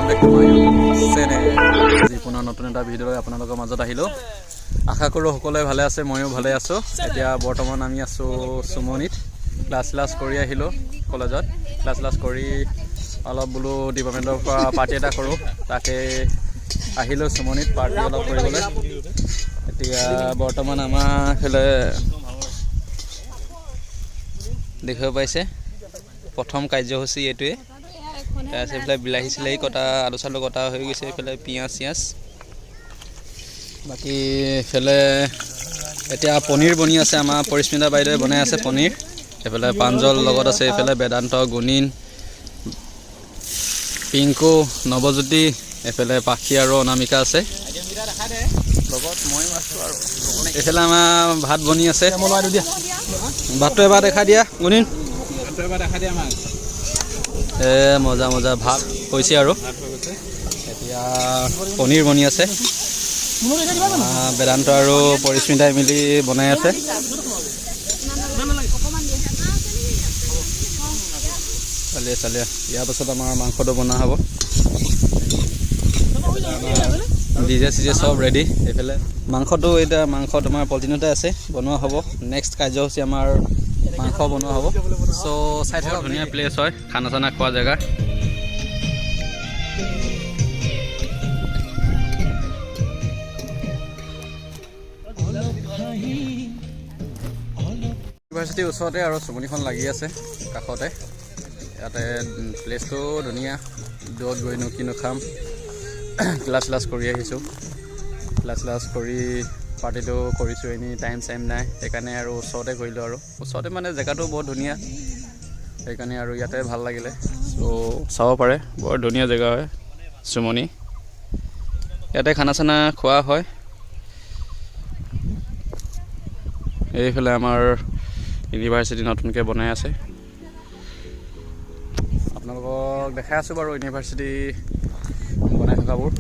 Back to my YouTube channel. আজি পুনৰ নতুন এটা ভিডিঅ' লৈ আপোনালোকৰ মাজত আহিলোঁ। আশা কৰোঁ সকলোৱে ভালে আছে, ময়ো ভালে আছোঁ। এতিয়া বৰ্তমান আমি আছোঁ চুমনিত। ক্লাছ কৰি আহিলোঁ কলেজত। ক্লাছ কৰি অলপ বোলো ডিপাৰ্টমেণ্টৰ পৰা পাৰ্টি এটা কৰোঁ, তাকে আহিলোঁ চুমনিত পাৰ্টি অলপ কৰিবলৈ। এতিয়া বৰ্তমান আমাৰ এইফালে দেখিব পাইছে প্ৰথম কাৰ্যসূচী এইটোৱে। তাৰপিছত এইফালে বিলাহী চিলাহী কটা, আলু চালু কটা হৈ গৈছে, এইফালে পিঁয়াজ চিয়াজ। বাকী এইফালে এতিয়া পনীৰ বনি আছে, আমাৰ পৰিস্মিতা বাইদেৱে বনাই আছে পনীৰ। এইফালে প্ৰাঞ্জল লগত আছে, এইফালে বেদান্ত, গুণীন, পিংকু, নৱজ্যোতি, এইফালে পাখি আৰু অনামিকা আছে লগত, ময়ো আছোঁ। আৰু এইফালে আমাৰ ভাত বনি আছে। ভাতটো এবাৰ দেখা দিয়া গুণীন। মজা মজা ভাত হৈছে আৰু এতিয়া পনীৰ বনি আছে। বেদান্ত আৰু পৰিস্মিতাই মিলি বনাই আছে। চালিয়ে ইয়াৰ পাছত আমাৰ মাংসটো বনোৱা হ'ব। ডিজে চিজে চব ৰেডি। এইফালে মাংসটো এতিয়া মাংস তোমাৰ পলিথিনতে আছে, বনোৱা হ'ব। নেক্সট কাৰ্যসূচী আমাৰ মাংস বনোৱা হ'ব। চ' চাই থাকক, ধুনীয়া প্লেচ হয়, খানা চানা খোৱা জেগা। ইউনিভাৰ্চিটিৰ ওচৰতে আৰু চুমনিখন লাগি আছে কাষতে। ইয়াতে প্লেচটো ধুনীয়া, দূৰত গৈনো কিনো খাম। ক্লাছ কৰি আহিছোঁ। ক্লাছ কৰি পাৰ্টিটো কৰিছোঁ, এনেই টাইম চাইম নাই, সেইকাৰণে আৰু ওচৰতে কৰিলোঁ। আৰু ওচৰতে মানে জেগাটো বহুত ধুনীয়া, সেইকাৰণে আৰু ইয়াতে ভাল লাগিলে। চ' চাব পাৰে, বৰ ধুনীয়া জেগা হয় চুমনি। ইয়াতে খানা চানা খোৱা হয়। এইফালে আমাৰ ইউনিভাৰ্চিটি নতুনকৈ বনাই আছে, আপোনালোকক দেখাই আছোঁ বাৰু ইউনিভাৰ্চিটি বনাই থকাবোৰ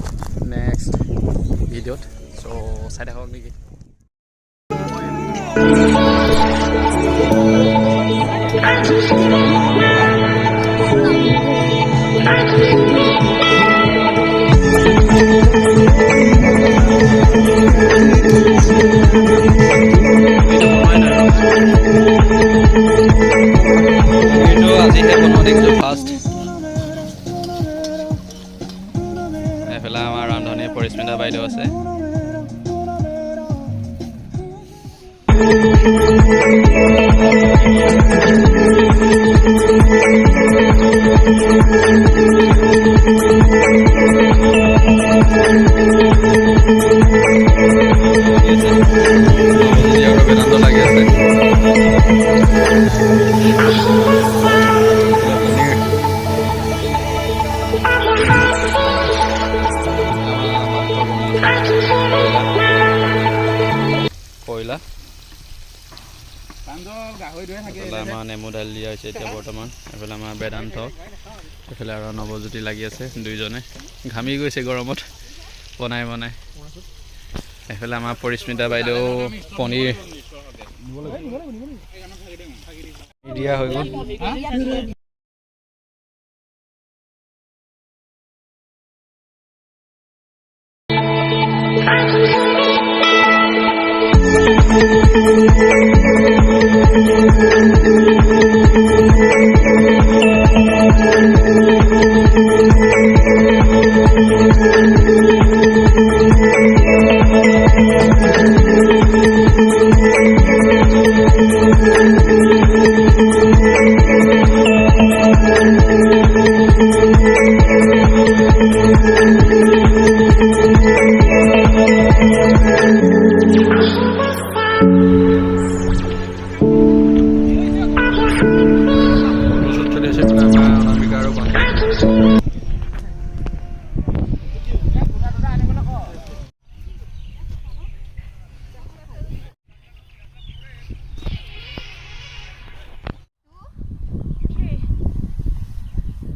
নেক্সট ভিডিঅ'ত। চ' চাই থাকক নেকি। আজিহে বনোৱা দেখিছোঁ ফাৰ্ষ্ট। এইফালে আমাৰ ৰান্ধনী পৰিস্মিতা বাইদেউ আছে। আৰু বেদান্ত লাগি আছে। কয়লা আমাৰ নেমু দাইল দিয়া হৈছে এতিয়া বৰ্তমান। এইফালে আমাৰ বেদান্ত, এইফালে আৰু নৱজ্যোতি লাগি আছে, দুইজনে ঘামি গৈছে গৰমত বনাই। এইফালে আমাৰ পৰিস্মিতা বাইদেউ পনীৰ দিয়া হৈ গ'ল।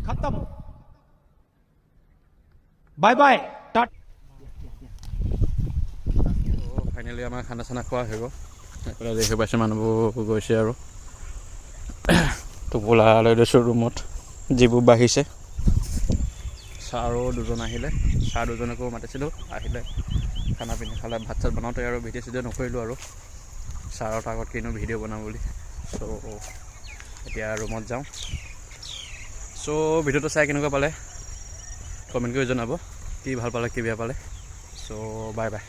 खत्म बाय बाय टाटा। ফাইনেলি আমাৰ খানা চানা খোৱা হৈ গ'ল। এইফালে দেখি পাইছে মানুহবোৰ গৈছে আৰু টোপোলা লৈ লৈছোঁ ৰুমত, যিবোৰ বাঢ়িছে ছাৰো দুজন আহিলে, ছাৰ দুজনকো মাতিছিলোঁ, আহিলে খানা পিনা খালে, ভাত চাত বনাওঁতে আৰু ভিডিঅ' চিডিঅ' নকৰিলোঁ আৰু ছাৰৰ আগত কিনো ভিডিঅ' বনাওঁ বুলি। চ' এতিয়া ৰুমত যাওঁ। চ' ভিডিঅ'টো চাই কেনেকুৱা পালে কমেণ্ট কৰি জনাব, কি ভাল পালে কি বেয়া পালে। চ' বাই বাই।